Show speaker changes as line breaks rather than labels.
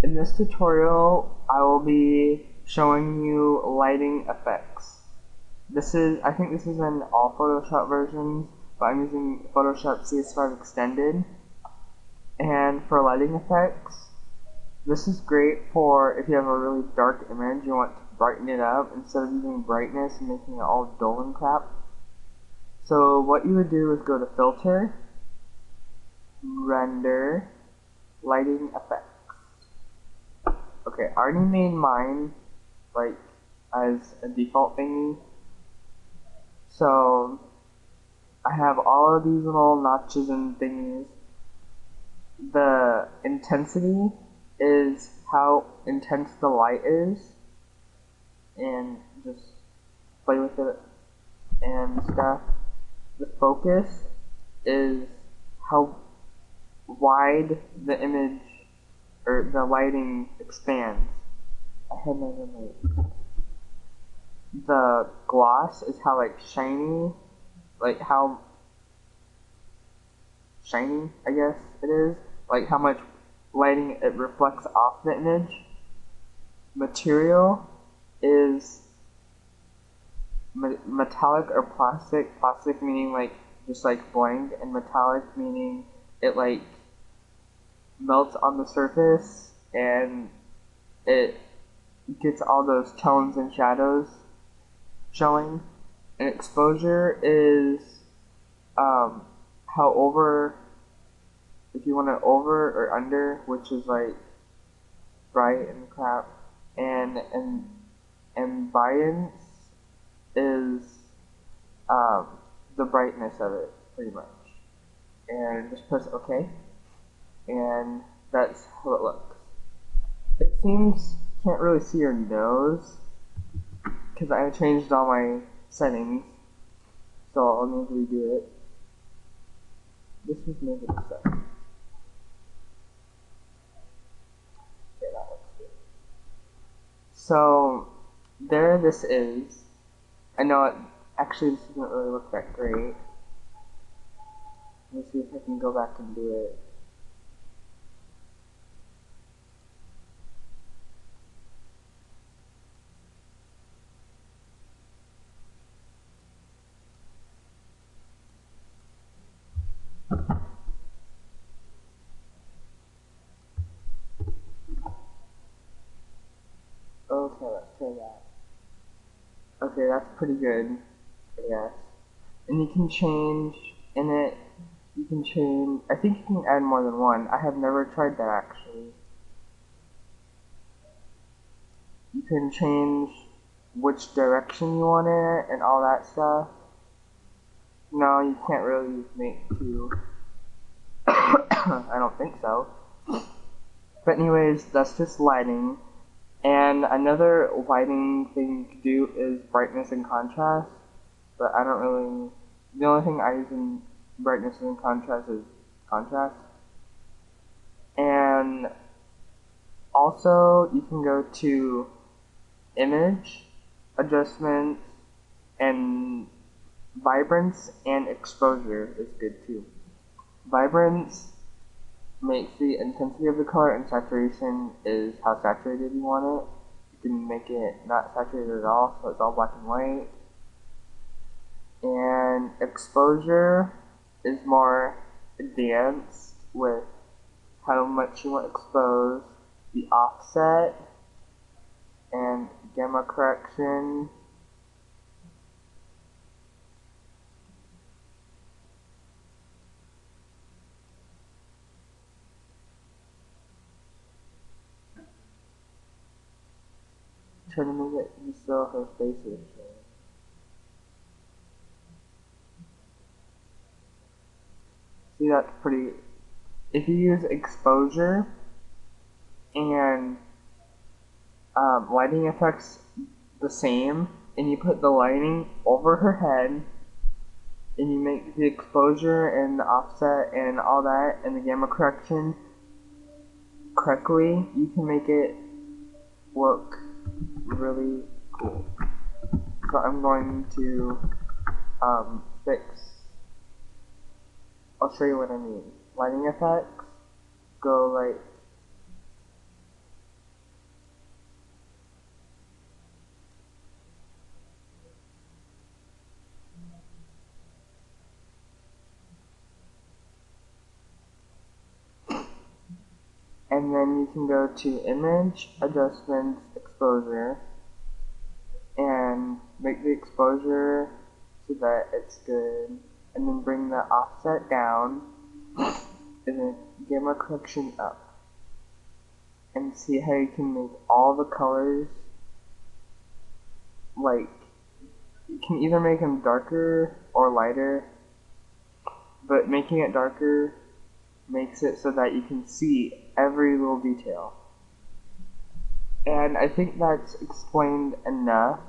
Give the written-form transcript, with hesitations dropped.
In this tutorial, I will be showing you lighting effects. I think this is in all Photoshop versions, but I'm using Photoshop CS5 Extended. And for lighting effects, this is great for if you have a really dark image, you want to brighten it up instead of using brightness and making it all dull and crap. So what you would do is go to Filter, Render, Lighting Effects. Okay, I already made mine like as a default thingy. So I have all of these little notches and thingies. The intensity is how intense the light is, and just play with it and stuff. The focus is how wide the image or the lighting expands. I had my memory. The gloss is how shiny, like how shiny I guess it is, like how much lighting it reflects off the image. Material is metallic or plastic. Plastic meaning just blank, and metallic meaning it melts on the surface and it gets all those tones and shadows showing. And exposure is how over, if you want to over or under, which is bright and crap, and ambience is the brightness of it, pretty much. And just press OK, and that's how it looks. It seems can't really see your nose because I changed all my settings, so I'll need to redo it. This is maybe the set. Okay, that looks good. So there this is. I know it actually this doesn't really look that great. Let me see if I can go back and do it. Okay, let's try that. Okay, that's pretty good, I guess. And you can change in it, you can change, I think you can add more than one. I have never tried that actually. You can change which direction you want it and all that stuff. No, you can't really make two. I don't think so. But anyways, that's just lighting. And another lighting thing you can do is brightness and contrast. But I don't really, the only thing I use in brightness and contrast is contrast. And also you can go to image, adjustments, and vibrance and exposure is good too. Vibrance makes the intensity of the color, and saturation is how saturated you want it. You can make it not saturated at all, so it's all black and white. And exposure is more advanced with how much you want exposed, the offset, and gamma correction. Trying to make it so her face is showing. See, that's pretty. If you use exposure and lighting effects the same, and you put the lighting over her head, and you make the exposure and the offset and all that, and the gamma correction correctly, you can make it look really cool. So I'm going to fix. I'll show you what I mean. Lighting effects, go and then you can go to Image, Adjustments, Exposure, and make the exposure so that it's good, and then bring the offset down, and then gamma correction up, and see how you can make all the colors, like, you can either make them darker or lighter, but making it darker makes it so that you can see every little detail. And I think that's explained enough